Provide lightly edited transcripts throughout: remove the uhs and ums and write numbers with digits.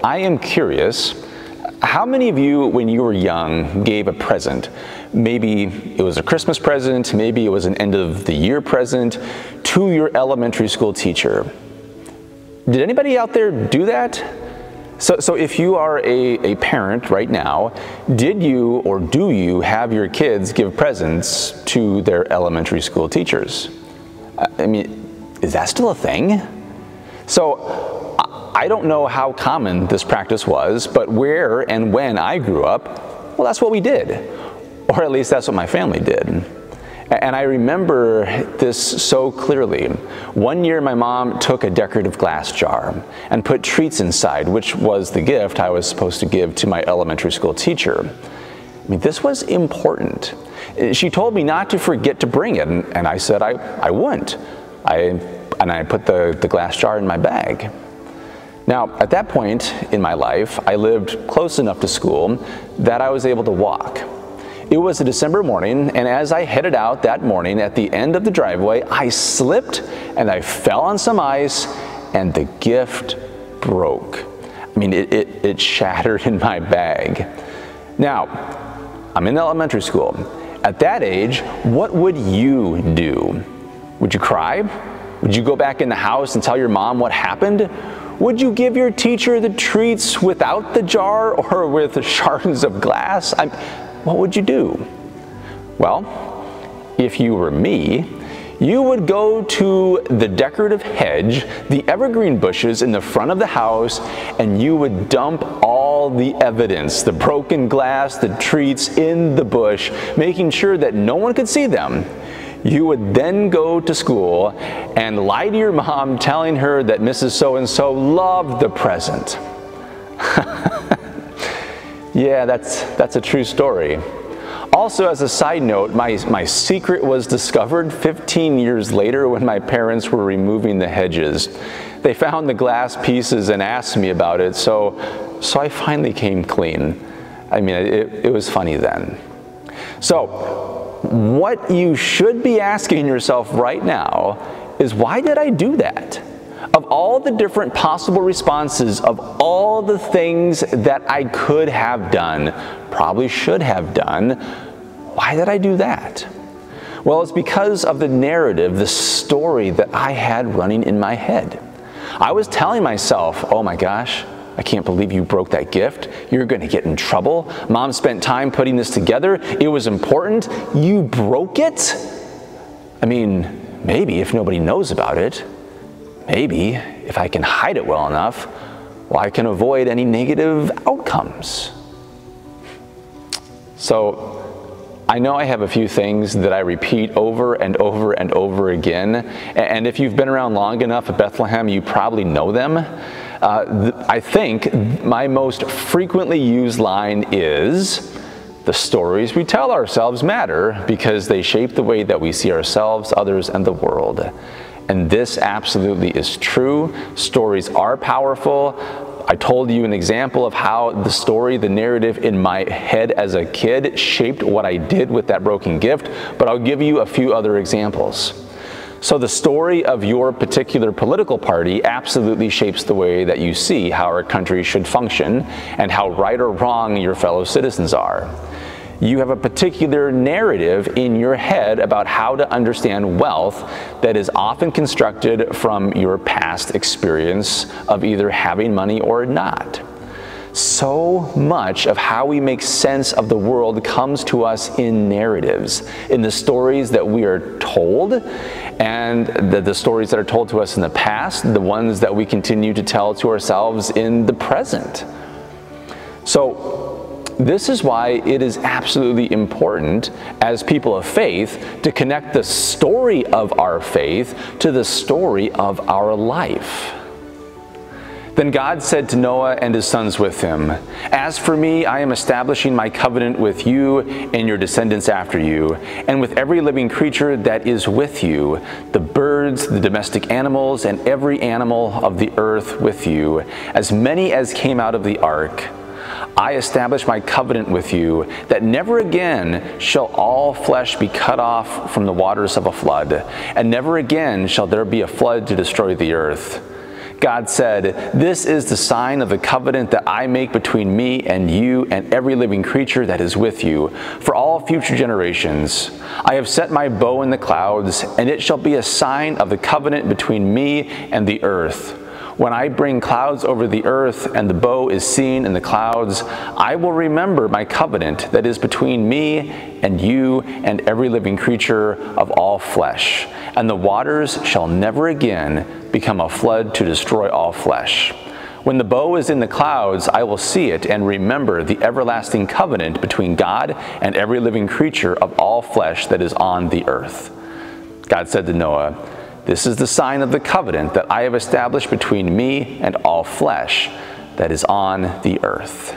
I am curious, how many of you, when you were young, gave a present? Maybe it was a Christmas present, maybe it was an end of the year present to your elementary school teacher. Did anybody out there do that? So if you are a parent right now, did you or do you have your kids give presents to their elementary school teachers? I mean, is that still a thing? So I don't know how common this practice was, but where and when I grew up, well, that's what we did. Or at least that's what my family did. And I remember this so clearly. One year my mom took a decorative glass jar and put treats inside, which was the gift I was supposed to give to my elementary school teacher. I mean, this was important. She told me not to forget to bring it, and I said I wouldn't. And I put the glass jar in my bag. Now, at that point in my life, I lived close enough to school that I was able to walk. It was a December morning, and as I headed out that morning at the end of the driveway, I slipped and I fell on some ice, and the gift broke. I mean, it shattered in my bag. Now, I'm in elementary school. At that age, what would you do? Would you cry? Would you go back in the house and tell your mom what happened? Would you give your teacher the treats without the jar or with shards of glass? What would you do? Well, if you were me, you would go to the decorative hedge, the evergreen bushes in the front of the house, and you would dump all the evidence, the broken glass, the treats in the bush, making sure that no one could see them. You would then go to school and lie to your mom, telling her that Mrs. So-and-so loved the present. Yeah, that's a true story. Also, as a side note, my secret was discovered 15 years later when my parents were removing the hedges. They found the glass pieces and asked me about it, so I finally came clean. I mean, it was funny then. So, what you should be asking yourself right now is, why did I do that? Of all the different possible responses, of all the things that I could have done, probably should have done, why did I do that? Well, it's because of the narrative, the story that I had running in my head. I was telling myself, oh my gosh, I can't believe you broke that gift. You're going to get in trouble. Mom spent time putting this together. It was important. You broke it? I mean, maybe if nobody knows about it, maybe if I can hide it well enough, well, I can avoid any negative outcomes. So I know I have a few things that I repeat over and over and over again, and if you've been around long enough at Bethlehem, you probably know them. I think my most frequently used line is, the stories we tell ourselves matter because they shape the way that we see ourselves, others, and the world. And this absolutely is true. Stories are powerful. I told you an example of how the story, the narrative in my head as a kid shaped what I did with that broken gift, but I'll give you a few other examples. So the story of your particular political party absolutely shapes the way that you see how our country should function and how right or wrong your fellow citizens are. You have a particular narrative in your head about how to understand wealth that is often constructed from your past experience of either having money or not. So much of how we make sense of the world comes to us in narratives, in the stories that we are told, and the stories that are told to us in the past, the ones that we continue to tell to ourselves in the present. So, this is why it is absolutely important as people of faith to connect the story of our faith to the story of our life. Then God said to Noah and his sons with him, "As for me, I am establishing my covenant with you and your descendants after you, and with every living creature that is with you, the birds, the domestic animals, and every animal of the earth with you, as many as came out of the ark. I establish my covenant with you, that never again shall all flesh be cut off from the waters of a flood, and never again shall there be a flood to destroy the earth. God said, "This is the sign of the covenant that I make between me and you and every living creature that is with you, for all future generations. I have set my bow in the clouds, and it shall be a sign of the covenant between me and the earth. When I bring clouds over the earth and the bow is seen in the clouds, I will remember my covenant that is between me and you and every living creature of all flesh. And the waters shall never again become a flood to destroy all flesh. When the bow is in the clouds, I will see it and remember the everlasting covenant between God and every living creature of all flesh that is on the earth." God said to Noah, "This is the sign of the covenant that I have established between me and all flesh that is on the earth."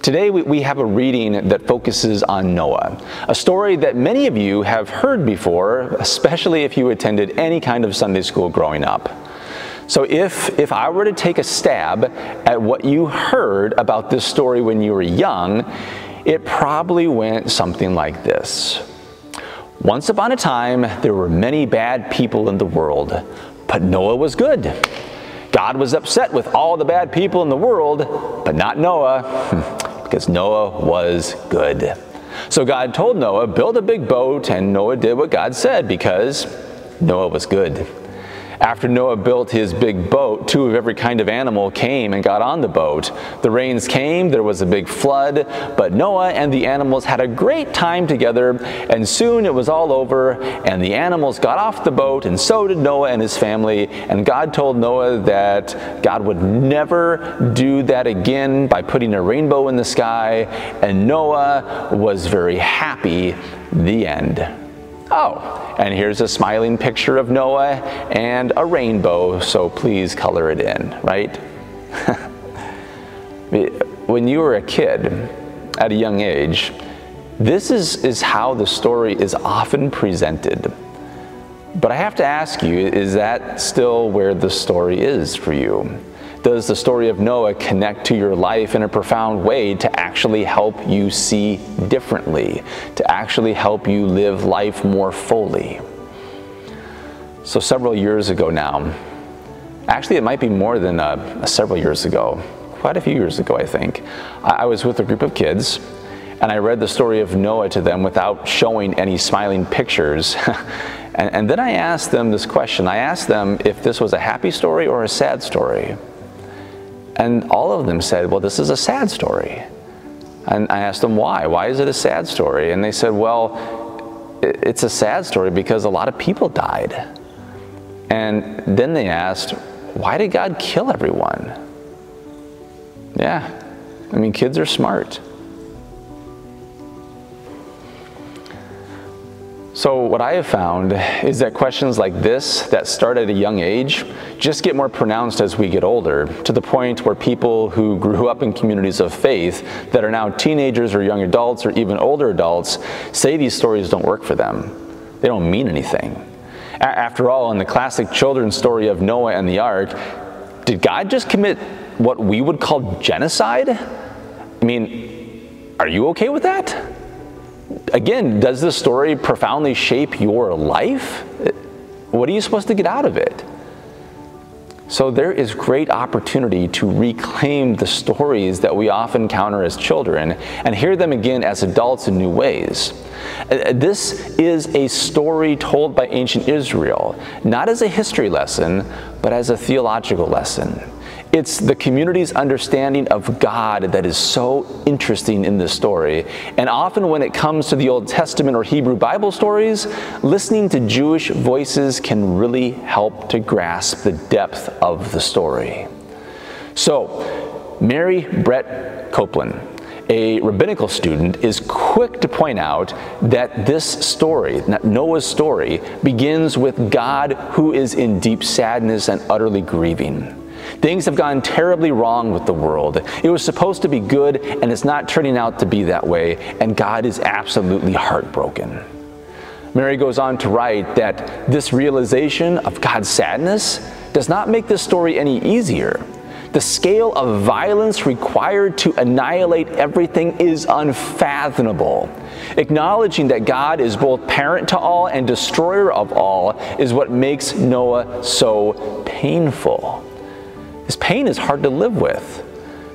Today we have a reading that focuses on Noah, a story that many of you have heard before, especially if you attended any kind of Sunday school growing up. So if I were to take a stab at what you heard about this story when you were young, it probably went something like this. Once upon a time, there were many bad people in the world, but Noah was good. God was upset with all the bad people in the world, but not Noah, because Noah was good. So God told Noah, build a big boat, and Noah did what God said because Noah was good. After Noah built his big boat, 2 of every kind of animal came and got on the boat. The rains came, there was a big flood, but Noah and the animals had a great time together, and soon it was all over, and the animals got off the boat, and so did Noah and his family, and God told Noah that God would never do that again by putting a rainbow in the sky, and Noah was very happy. The end. Oh, and here's a smiling picture of Noah and a rainbow, so please color it in, right? When you were a kid at a young age, this is how the story is often presented. But I have to ask you, is that still where the story is for you? Does the story of Noah connect to your life in a profound way to actually help you see differently, to actually help you live life more fully? So several years ago now, actually it might be more than several years ago, quite a few years ago I think, I was with a group of kids and I read the story of Noah to them without showing any smiling pictures. And then I asked them this question. I asked them if this was a happy story or a sad story. And all of them said, well, this is a sad story. And I asked them why. Why is it a sad story? And they said, well, it's a sad story because a lot of people died. And then they asked, why did God kill everyone? Yeah, I mean, kids are smart. So what I have found is that questions like this that start at a young age just get more pronounced as we get older, to the point where people who grew up in communities of faith that are now teenagers or young adults or even older adults say these stories don't work for them. They don't mean anything. After all, in the classic children's story of Noah and the ark, did God just commit what we would call genocide? I mean, are you okay with that? Again, does this story profoundly shape your life? What are you supposed to get out of it? So there is great opportunity to reclaim the stories that we often encounter as children and hear them again as adults in new ways. This is a story told by ancient Israel, not as a history lesson, but as a theological lesson. It's the community's understanding of God that is so interesting in this story. And often when it comes to the Old Testament or Hebrew Bible stories, listening to Jewish voices can really help to grasp the depth of the story. So, Mary Brett Copeland, a rabbinical student, is quick to point out that this story, Noah's story, begins with God who is in deep sadness and utterly grieving. Things have gone terribly wrong with the world. It was supposed to be good, and it's not turning out to be that way, and God is absolutely heartbroken. Mary goes on to write that this realization of God's sadness does not make this story any easier. The scale of violence required to annihilate everything is unfathomable. Acknowledging that God is both parent to all and destroyer of all is what makes Noah so painful. This pain is hard to live with,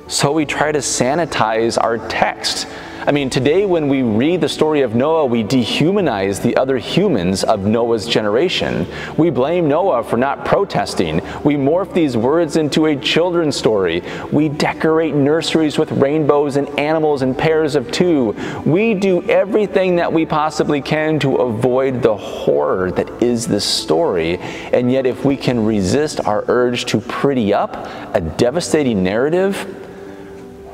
so we try to sanitize our text. I mean, today when we read the story of Noah, we dehumanize the other humans of Noah's generation. We blame Noah for not protesting. We morph these words into a children's story. We decorate nurseries with rainbows and animals in pairs of two. We do everything that we possibly can to avoid the horror that is this story. And yet, if we can resist our urge to pretty up a devastating narrative,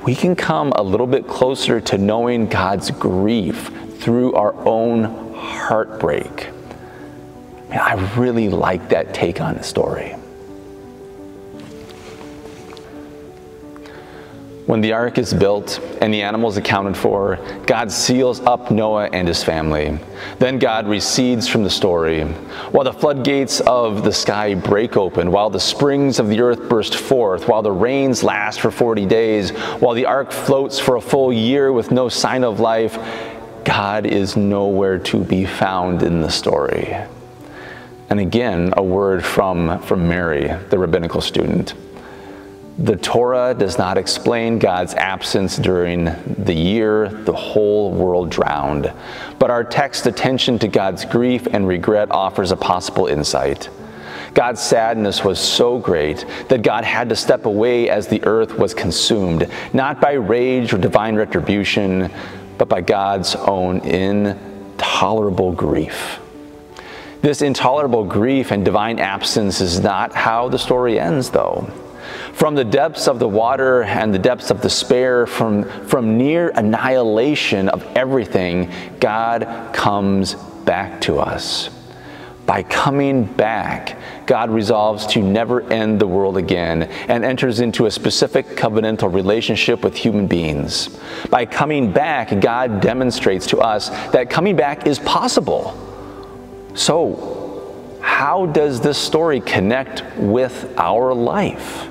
we can come a little bit closer to knowing God's grief through our own heartbreak. I really like that take on the story. When the ark is built and the animals accounted for, God seals up Noah and his family. Then God recedes from the story. While the floodgates of the sky break open, while the springs of the earth burst forth, while the rains last for 40 days, while the ark floats for a full year with no sign of life, God is nowhere to be found in the story. And again, a word from Mary, the Rabbinical Student. The Torah does not explain God's absence during the year the whole world drowned, but our text's attention to God's grief and regret offers a possible insight. God's sadness was so great that God had to step away as the earth was consumed, not by rage or divine retribution, but by God's own intolerable grief. This intolerable grief and divine absence is not how the story ends, though. From the depths of the water and the depths of despair, from near annihilation of everything, God comes back to us. By coming back, God resolves to never end the world again and enters into a specific covenantal relationship with human beings. By coming back, God demonstrates to us that coming back is possible. So, how does this story connect with our life?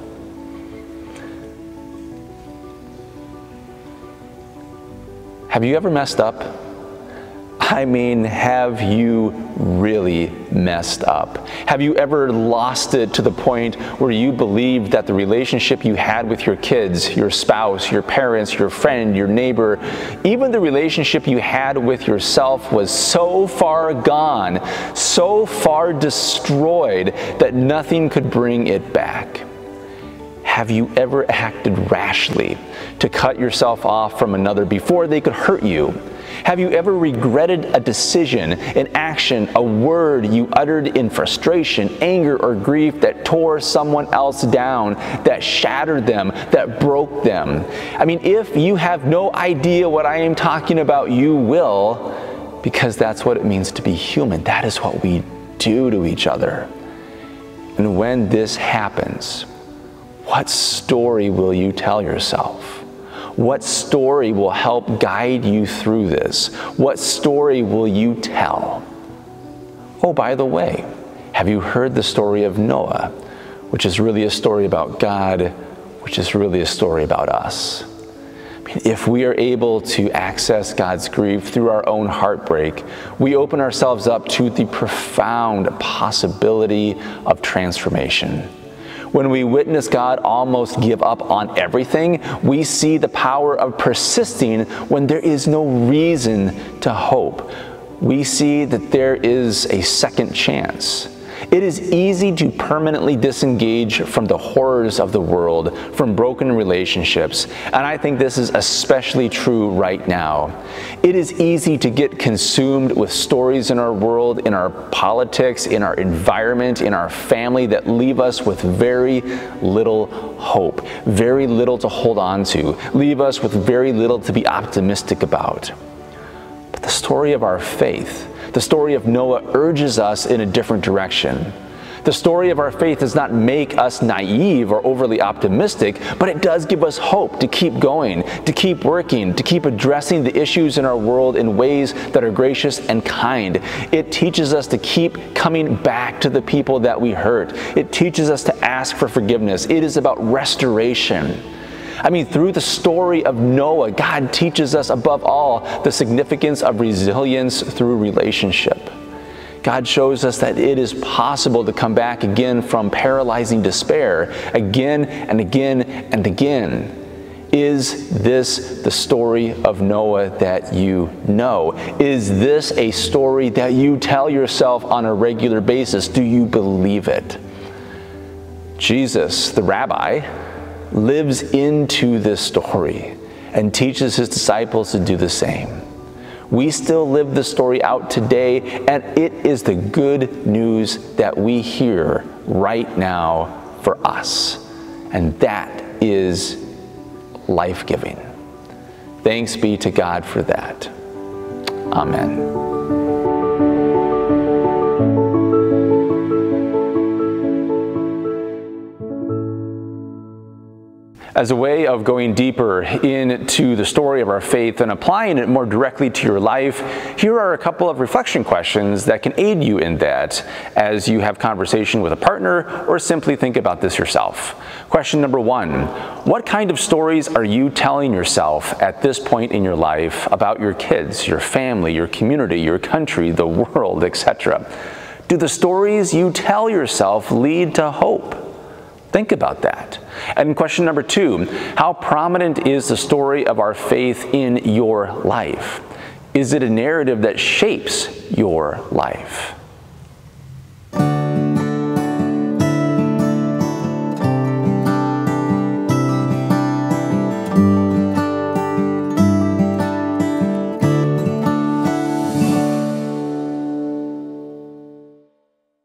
Have you ever messed up? I mean, have you really messed up? Have you ever lost it to the point where you believed that the relationship you had with your kids, your spouse, your parents, your friend, your neighbor, even the relationship you had with yourself was so far gone, so far destroyed that nothing could bring it back? Have you ever acted rashly to cut yourself off from another before they could hurt you? Have you ever regretted a decision, an action, a word you uttered in frustration, anger, or grief that tore someone else down, that shattered them, that broke them? I mean, if you have no idea what I am talking about, you will, because that's what it means to be human. That is what we do to each other. And when this happens, what story will you tell yourself? What story will help guide you through this? What story will you tell? Oh, by the way, have you heard the story of Noah, which is really a story about God, which is really a story about us? I mean, if we are able to access God's grief through our own heartbreak, we open ourselves up to the profound possibility of transformation. When we witness God almost give up on everything, we see the power of persisting when there is no reason to hope. We see that there is a second chance. It is easy to permanently disengage from the horrors of the world, from broken relationships, and I think this is especially true right now. It is easy to get consumed with stories in our world, in our politics, in our environment, in our family that leave us with very little hope, very little to hold on to, leave us with very little to be optimistic about. But the story of our faith, the story of Noah, urges us in a different direction. The story of our faith does not make us naive or overly optimistic, but it does give us hope to keep going, to keep working, to keep addressing the issues in our world in ways that are gracious and kind. It teaches us to keep coming back to the people that we hurt. It teaches us to ask for forgiveness. It is about restoration. I mean, through the story of Noah, God teaches us above all the significance of resilience through relationship. God shows us that it is possible to come back again from paralyzing despair, again and again and again. Is this the story of Noah that you know? Is this a story that you tell yourself on a regular basis? Do you believe it? Jesus, the rabbi, lives into this story and teaches his disciples to do the same. We still live the story out today, and it is the good news that we hear right now for us. And that is life-giving. Thanks be to God for that. Amen. As a way of going deeper into the story of our faith and applying it more directly to your life, here are a couple of reflection questions that can aid you in that as you have conversation with a partner or simply think about this yourself. Question number 1, what kind of stories are you telling yourself at this point in your life about your kids, your family, your community, your country, the world, etc.? Do the stories you tell yourself lead to hope? Think about that. And question number 2, how prominent is the story of our faith in your life? Is it a narrative that shapes your life?